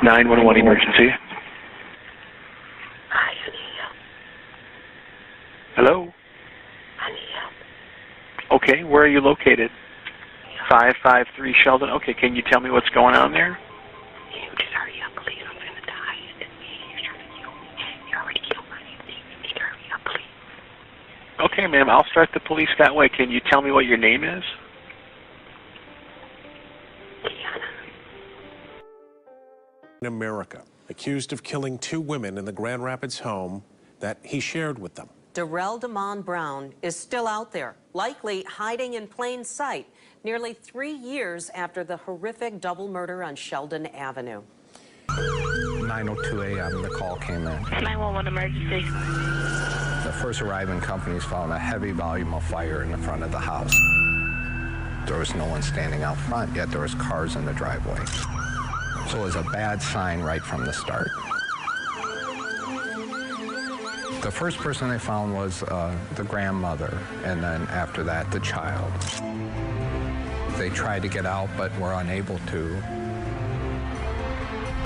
911 emergency. Hi, I need help. Hello? I need help. Okay, where are you located? 553 Sheldon. Okay, can you tell me what's going on there? Can you just hurry up, please? I'm gonna die. You're trying to kill me. You already killed my auntie. You need to hurry up, please. Okay, ma'am, I'll start the police that way. Can you tell me what your name is? Keyona. In America, accused of killing 2 women in the Grand Rapids home that he shared with them. Derrell Demon Brown is still out there, likely hiding in plain sight, nearly 3 years after the horrific double murder on Sheldon Avenue. 9:02 a.m. the call came in. 911 emergency. The first arriving companies found a heavy volume of fire in the front of the house. There was no one standing out front, yet there was cars in the driveway. So it was a bad sign right from the start. The first person they found was the grandmother, and then after that, the child. They tried to get out, but were unable to.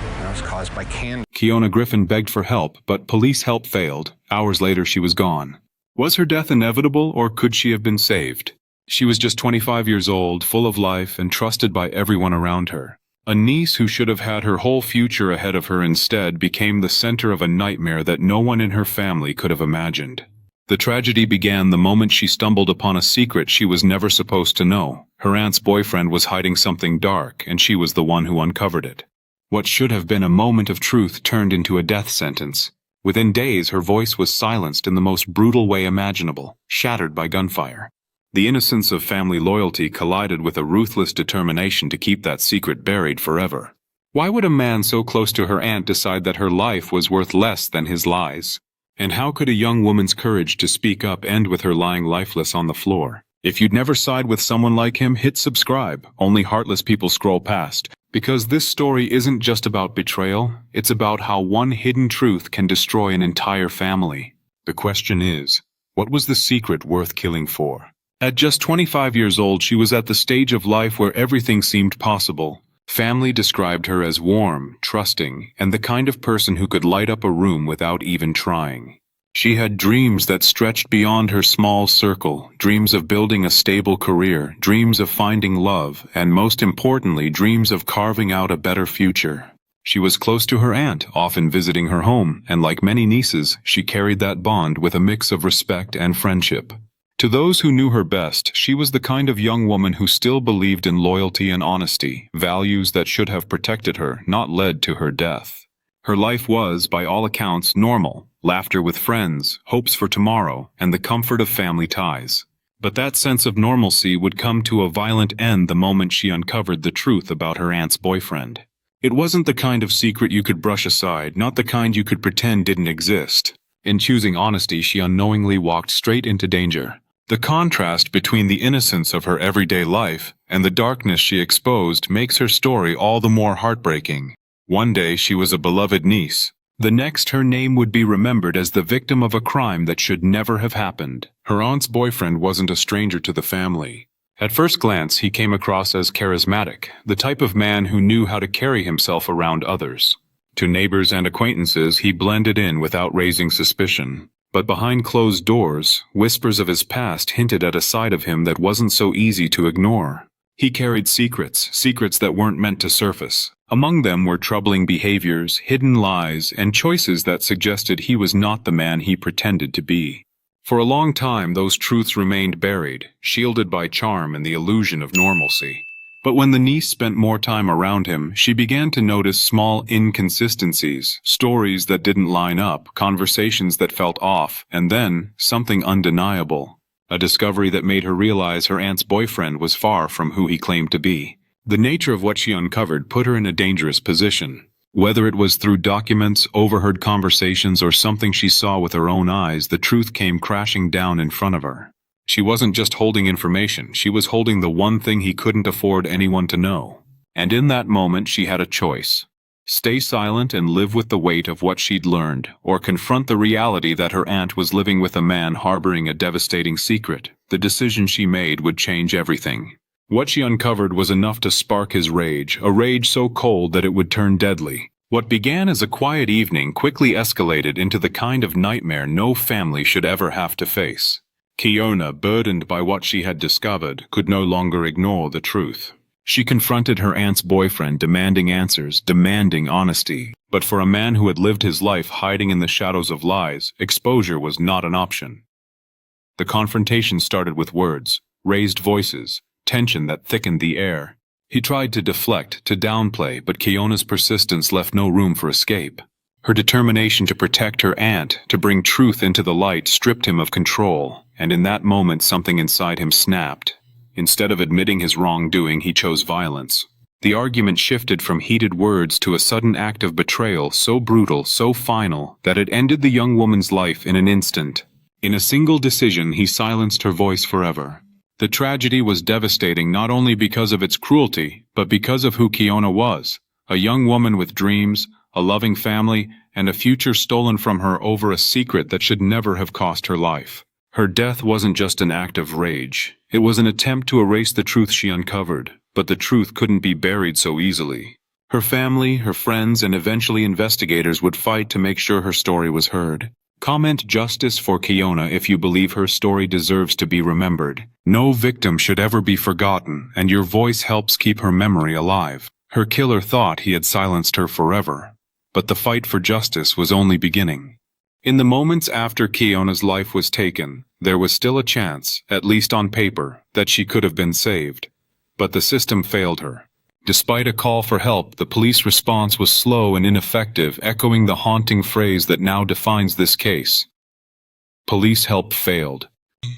And it was caused by candy. Keyona Griffin begged for help, but police help failed. Hours later, she was gone. Was her death inevitable, or could she have been saved? She was just 25 years old, full of life, and trusted by everyone around her. A niece who should have had her whole future ahead of her instead became the center of a nightmare that no one in her family could have imagined. The tragedy began the moment she stumbled upon a secret she was never supposed to know. Her aunt's boyfriend was hiding something dark, and she was the one who uncovered it. What should have been a moment of truth turned into a death sentence. Within days, her voice was silenced in the most brutal way imaginable, shattered by gunfire. The innocence of family loyalty collided with a ruthless determination to keep that secret buried forever. Why would a man so close to her aunt decide that her life was worth less than his lies? And how could a young woman's courage to speak up end with her lying lifeless on the floor? If you'd never side with someone like him, hit subscribe. Only heartless people scroll past. Because this story isn't just about betrayal, it's about how one hidden truth can destroy an entire family. The question is, what was the secret worth killing for? At just 25 years old, she was at the stage of life where everything seemed possible. Family described her as warm, trusting, and the kind of person who could light up a room without even trying. She had dreams that stretched beyond her small circle, dreams of building a stable career, dreams of finding love, and most importantly, dreams of carving out a better future. She was close to her aunt, often visiting her home, and like many nieces, she carried that bond with a mix of respect and friendship. To those who knew her best, she was the kind of young woman who still believed in loyalty and honesty, values that should have protected her, not led to her death. Her life was, by all accounts, normal: laughter with friends, hopes for tomorrow, and the comfort of family ties. But that sense of normalcy would come to a violent end the moment she uncovered the truth about her aunt's boyfriend. It wasn't the kind of secret you could brush aside, not the kind you could pretend didn't exist. In choosing honesty, she unknowingly walked straight into danger. The contrast between the innocence of her everyday life and the darkness she exposed makes her story all the more heartbreaking. One day she was a beloved niece. The next, her name would be remembered as the victim of a crime that should never have happened. Her aunt's boyfriend wasn't a stranger to the family. At first glance, he came across as charismatic, the type of man who knew how to carry himself around others. To neighbors and acquaintances, he blended in without raising suspicion. But behind closed doors, whispers of his past hinted at a side of him that wasn't so easy to ignore. He carried secrets that weren't meant to surface. Among them were troubling behaviors, hidden lies, and choices that suggested he was not the man he pretended to be. For a long time, those truths remained buried, shielded by charm and the illusion of normalcy. But when the niece spent more time around him, she began to notice small inconsistencies, stories that didn't line up, conversations that felt off, and then something undeniable. A discovery that made her realize her aunt's boyfriend was far from who he claimed to be. The nature of what she uncovered put her in a dangerous position. Whether it was through documents, overheard conversations, or something she saw with her own eyes, the truth came crashing down in front of her. She wasn't just holding information, she was holding the one thing he couldn't afford anyone to know. And in that moment, she had a choice. Stay silent and live with the weight of what she'd learned, or confront the reality that her aunt was living with a man harboring a devastating secret. The decision she made would change everything. What she uncovered was enough to spark his rage, a rage so cold that it would turn deadly. What began as a quiet evening quickly escalated into the kind of nightmare no family should ever have to face. Keyona, burdened by what she had discovered, could no longer ignore the truth. She confronted her aunt's boyfriend, demanding answers, demanding honesty. But for a man who had lived his life hiding in the shadows of lies, exposure was not an option. The confrontation started with words, raised voices, tension that thickened the air. He tried to deflect, to downplay, but Keyona's persistence left no room for escape. Her determination to protect her aunt, to bring truth into the light, stripped him of control, and in that moment something inside him snapped. Instead of admitting his wrongdoing, he chose violence. The argument shifted from heated words to a sudden act of betrayal so brutal, so final, that it ended the young woman's life in an instant. In a single decision, he silenced her voice forever. The tragedy was devastating not only because of its cruelty, but because of who Keyona was, a young woman with dreams, a loving family, and a future stolen from her over a secret that should never have cost her life. Her death wasn't just an act of rage. It was an attempt to erase the truth she uncovered, but the truth couldn't be buried so easily. Her family, her friends, and eventually investigators would fight to make sure her story was heard. Comment justice for Keyona if you believe her story deserves to be remembered. No victim should ever be forgotten, and your voice helps keep her memory alive. Her killer thought he had silenced her forever. But the fight for justice was only beginning. In the moments after Keyona's life was taken, there was still a chance, at least on paper, that she could have been saved. But the system failed her. Despite a call for help, the police response was slow and ineffective, echoing the haunting phrase that now defines this case. Police help failed.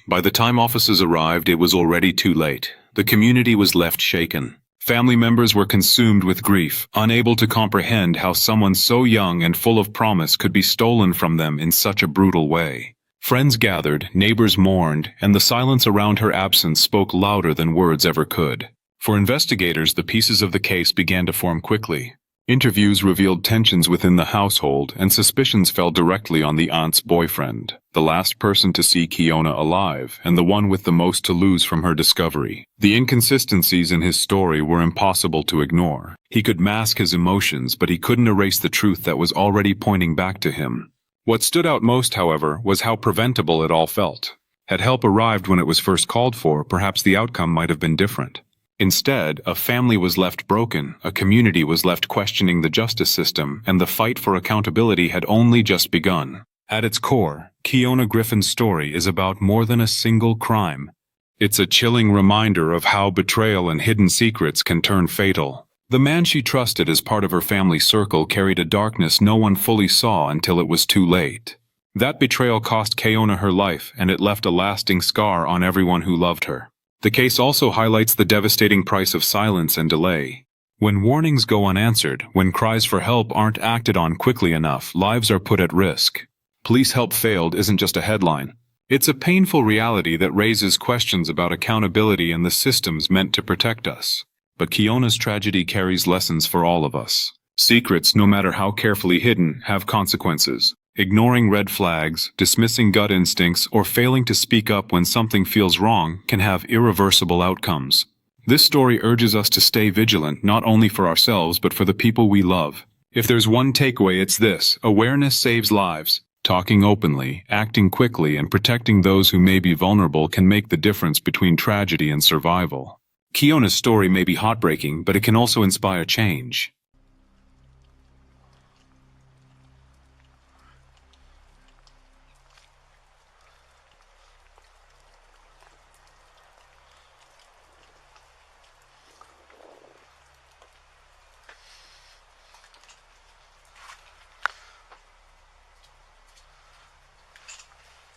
By the time officers arrived, it was already too late. The community was left shaken. Family members were consumed with grief, unable to comprehend how someone so young and full of promise could be stolen from them in such a brutal way. Friends gathered, neighbors mourned, and the silence around her absence spoke louder than words ever could. For investigators, the pieces of the case began to form quickly. Interviews revealed tensions within the household, and suspicions fell directly on the aunt's boyfriend, the last person to see Keyona alive, and the one with the most to lose from her discovery. The inconsistencies in his story were impossible to ignore. He could mask his emotions, but he couldn't erase the truth that was already pointing back to him. What stood out most, however, was how preventable it all felt. Had help arrived when it was first called for, perhaps the outcome might have been different. Instead, a family was left broken, a community was left questioning the justice system, and the fight for accountability had only just begun. At its core, Keyona Griffin's story is about more than a single crime. It's a chilling reminder of how betrayal and hidden secrets can turn fatal. The man she trusted as part of her family circle carried a darkness no one fully saw until it was too late. That betrayal cost Keyona her life, and it left a lasting scar on everyone who loved her. The case also highlights the devastating price of silence and delay. When warnings go unanswered, when cries for help aren't acted on quickly enough, lives are put at risk. Police help failed isn't just a headline. It's a painful reality that raises questions about accountability and the systems meant to protect us. But Keyona's tragedy carries lessons for all of us. Secrets, no matter how carefully hidden, have consequences. Ignoring red flags, dismissing gut instincts, or failing to speak up when something feels wrong can have irreversible outcomes. This story urges us to stay vigilant not only for ourselves but for the people we love. If there's one takeaway, it's this: awareness saves lives. Talking openly, acting quickly, and protecting those who may be vulnerable can make the difference between tragedy and survival. Keyona's story may be heartbreaking, but it can also inspire change.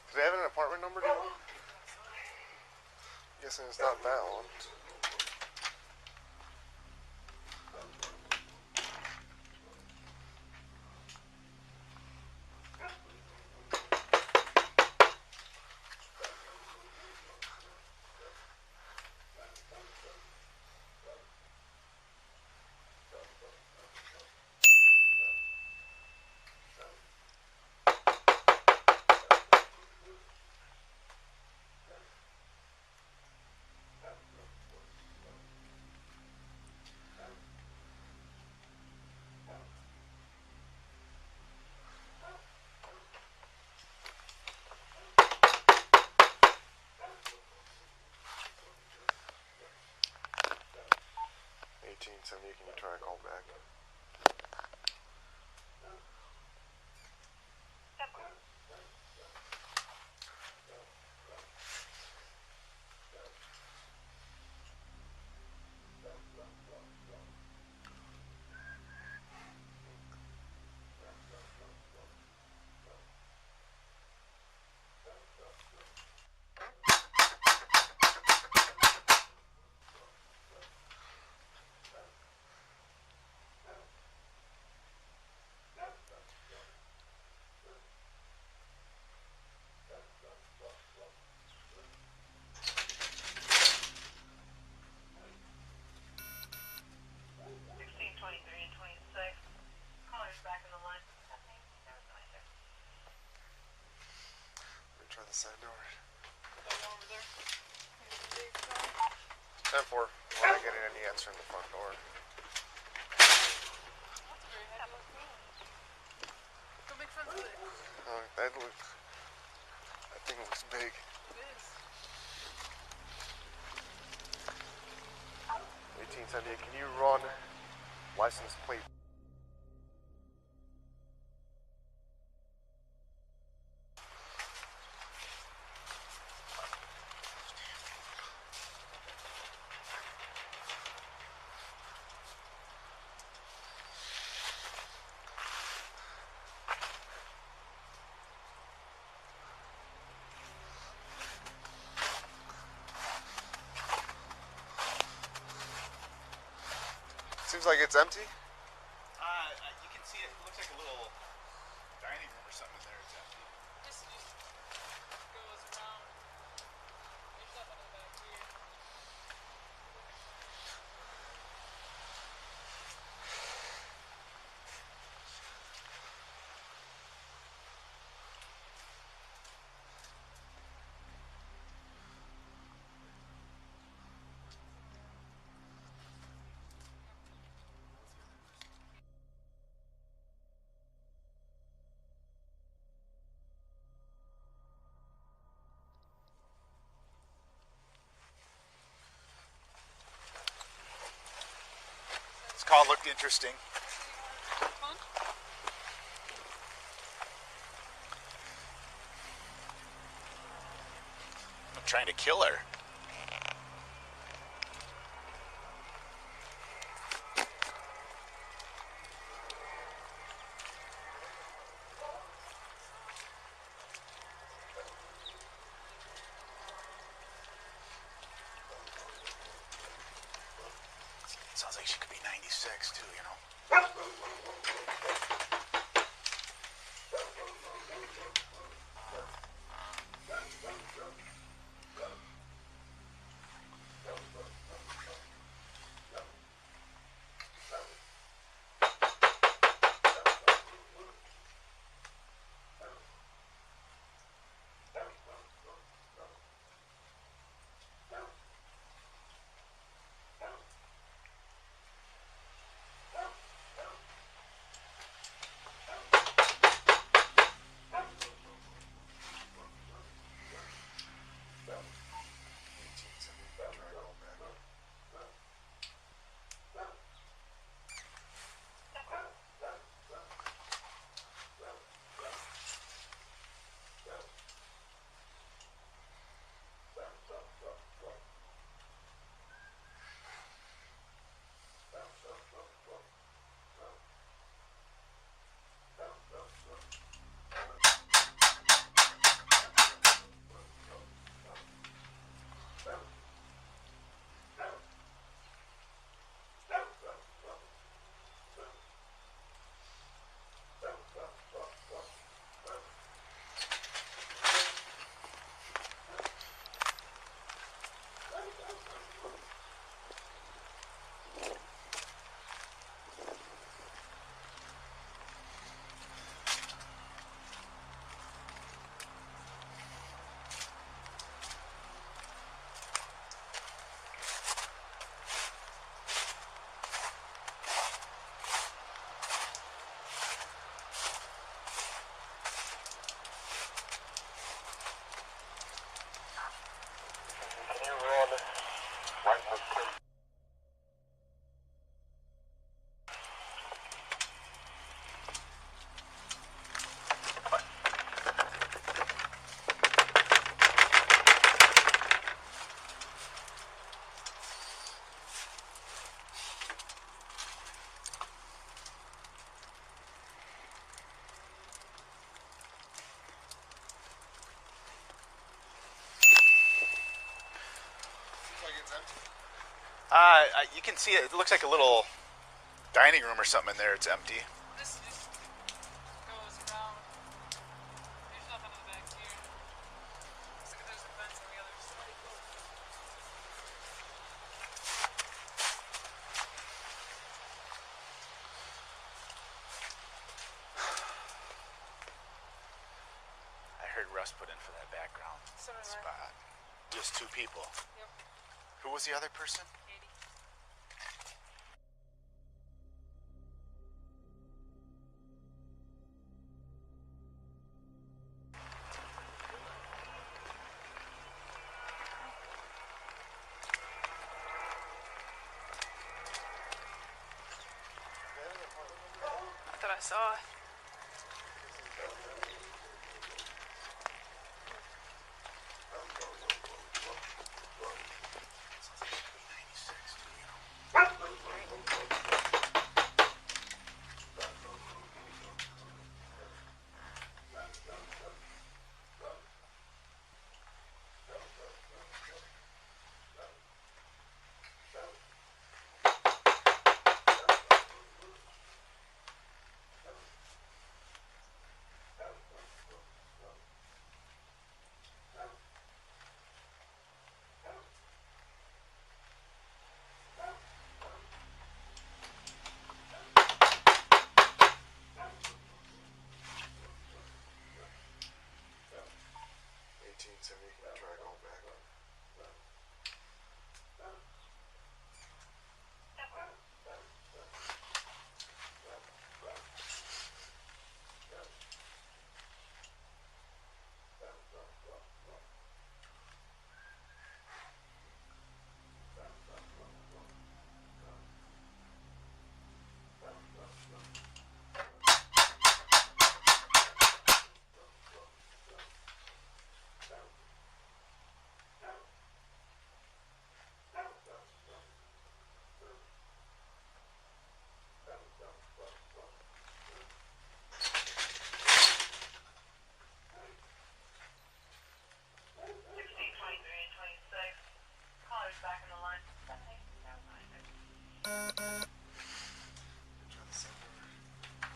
Do they have an apartment number, do you know? Guessing it's not that one. can you try to call back? Try the side door. That one over there? 10-4. We're not getting any answer in the front door. That's very heavy. How big fence is it? That thing looks big. It is. 1878. Can you run license plate? Seems like it's empty. You can see it. It looks like a little dining room or something in there. It's empty. Just goes around. There's nothing in back here. This call looked interesting. Fun? I'm trying to kill her. Sounds like she could be 96 too, you know? you can see it. It looks like a little dining room or something in there. It's empty. This just goes around. There's nothing in the back here. Looks like there's a fence on the other side. I heard Russ put in for that background So did I. spot. Just two people. Yep. Who was the other person? Katie. I thought I saw it. So we can try going back.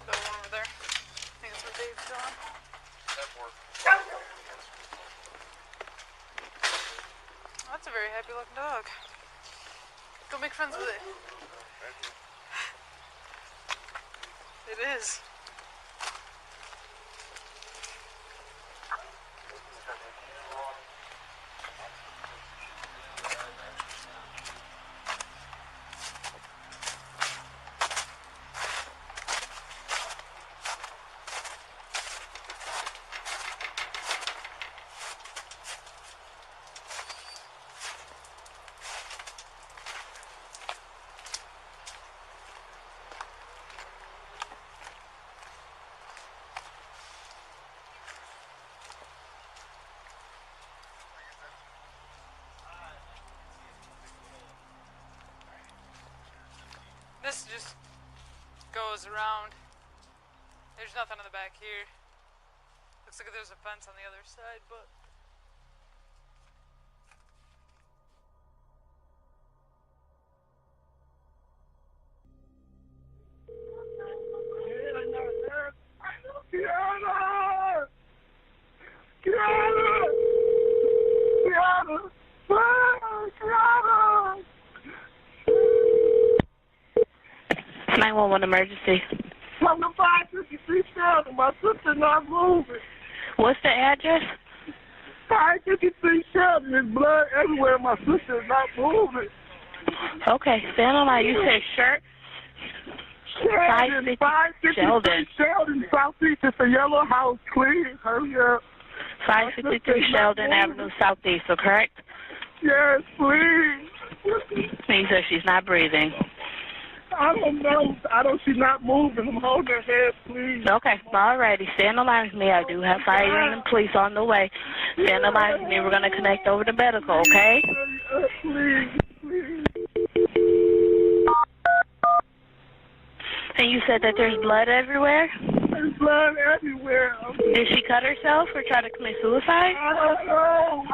The one over there. I think that's where Dave's going. That's a very happy looking dog. Go make friends with it. It is. This just goes around. There's nothing in the back here. Looks like there's a fence on the other side, but... Keyona! Keyona! Keyona! Keyona! 911 emergency. From the 553 Sheldon, my sister not moving. What's the address? 553 Sheldon, there's blood everywhere, my sister is not moving. Okay, stand on line. You said shirt? Sheldon, 553 Sheldon, Southeast, it's a yellow house, please, hurry up. 553 Sheldon Avenue Southeast, so correct? Yes, please. You said she's not breathing. I don't know. She's not moving. I'm holding her head, please. Okay, alrighty. Stay on the line with me. I do have fire and police on the way. Stay on the line with me. We're going to connect over to medical, okay? Please, please. And you said that there's blood everywhere? There's blood everywhere. Did she cut herself or try to commit suicide? I don't know.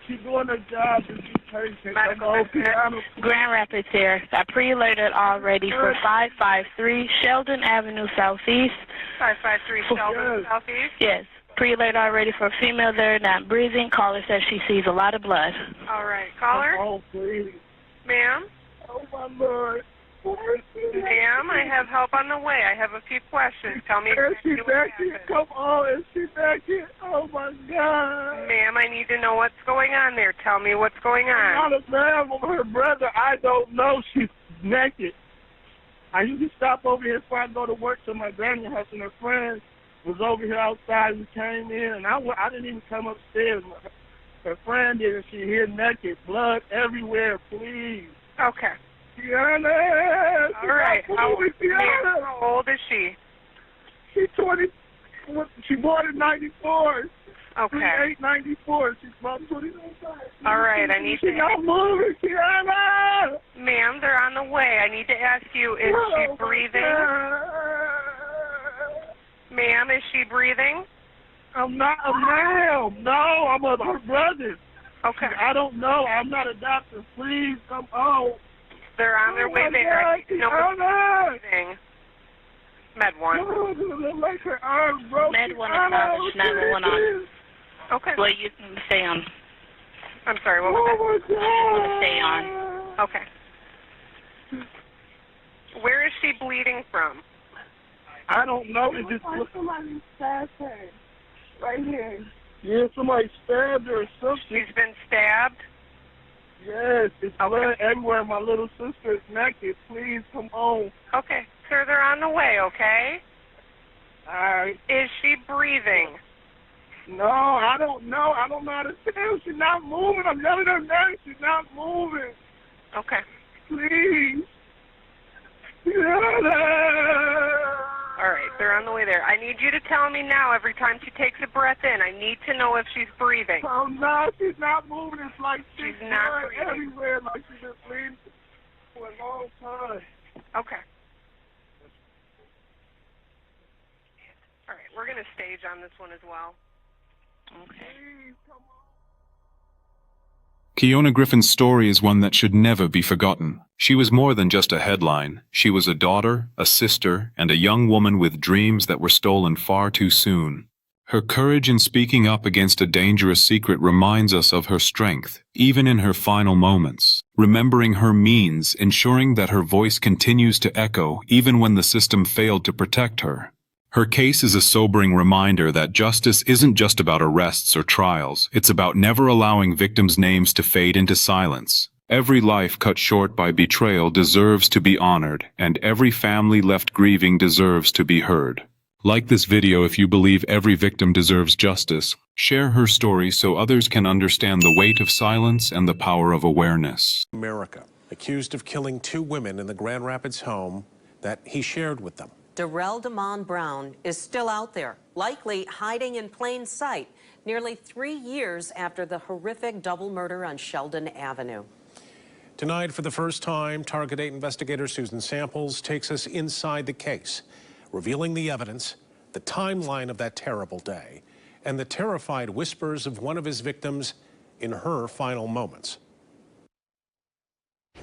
She's doing her job. patient. Medical Come on, center. Keyona. Grand Rapids here. I preloaded already for 553 Sheldon Avenue Southeast. 553 Sheldon Yes. Southeast. Yes. Preloaded already for a female there not breathing. Caller says she sees a lot of blood. All right, caller. Oh, please. Ma'am? Oh, my Lord. Ma'am, I have help on the way. I have a few questions. Tell me Is she exactly what back here? happened. Come on, is she back here? Oh, my God. Ma'am, I need to know what's going on there. Tell me what's going on. Not a man with her brother. I don't know. She's naked. I usually stop over here before I go to work to my granny house, and her friend was over here outside. We came in, and I didn't even come upstairs. Her friend did, and she here naked, blood everywhere. Please. Okay. Keyona. All right. Keyona. How old is she? She's 20. She born in 94. Okay. 94. She's about 20. All right, I need She's to... not moving, Keyona. Ma'am, they're on the way. I need to ask you, is she breathing? Ma'am, is she breathing? I'm not a ma'am. No, I'm her brother. Okay. I don't know. I'm not a doctor. Please come on. They're on their way there. I need to know what's breathing. Med 1. Like her arm broke. Med 1 established 911 on. Okay. Well, you can stay on. I'm sorry, what was that? Oh, my God. Stay on. Okay. Where is she bleeding from? I don't know. It just looks Somebody stabbed her. Right here. yeah, somebody stabbed her or something. She's been stabbed? Yes, it's blood everywhere. My little sister is naked. Please come on. Okay. Sir, they're on the way, okay? All right. Is she breathing? No, I don't know. I don't know how to tell. She's not moving. I'm yelling her name. She's not moving. Okay. Please. All right, they're on the way there. I need you to tell me now every time she takes a breath in. I need to know if she's breathing. Oh, no, she's not moving. It's like she's not blood breathing. everywhere, like she's been bleeding for a long time. Okay. All right, we're going to stage on this one as well. Okay. Please, come on. Keyona Griffin's story is one that should never be forgotten. She was more than just a headline. She was a daughter, a sister, and a young woman with dreams that were stolen far too soon. Her courage in speaking up against a dangerous secret reminds us of her strength, even in her final moments. Remembering her means ensuring that her voice continues to echo even when the system failed to protect her. Her case is a sobering reminder that justice isn't just about arrests or trials, it's about never allowing victims' names to fade into silence. Every life cut short by betrayal deserves to be honored, and every family left grieving deserves to be heard. Like this video if you believe every victim deserves justice. Share her story so others can understand the weight of silence and the power of awareness. America, accused of killing 2 women in the Grand Rapids home that he shared with them. Derrell Demon Brown is still out there, likely hiding in plain sight, nearly 3 years after the horrific double murder on Sheldon Avenue. Tonight, for the first time, Target 8 investigator Susan Samples takes us inside the case, revealing the evidence, the timeline of that terrible day, and the terrified whispers of one of his victims in her final moments.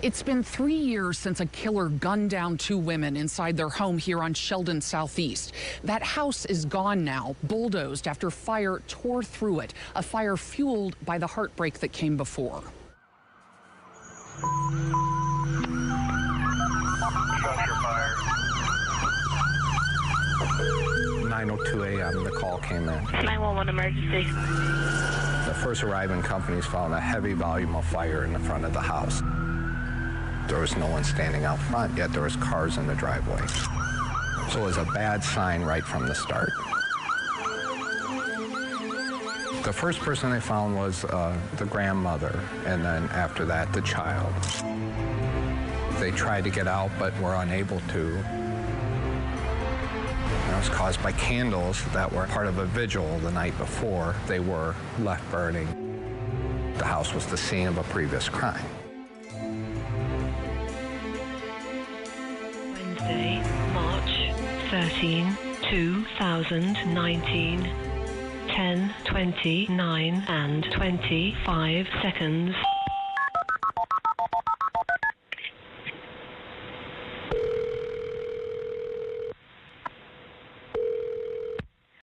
It's been 3 years since a killer gunned down 2 women inside their home here on Sheldon Southeast. That house is gone now, bulldozed after fire tore through it, a fire fueled by the heartbreak that came before. 9:02 a.m. the call came in. 911 emergency. The first arriving companies found a heavy volume of fire in the front of the house. There was no one standing out front, yet there was cars in the driveway. So it was a bad sign right from the start. The first person they found was the grandmother, and then after that, the child. They tried to get out, but were unable to. It was caused by candles that were part of a vigil the night before. They were left burning. The house was the scene of a previous crime. Wednesday, March 13, 2019, 10:29 and 25 seconds.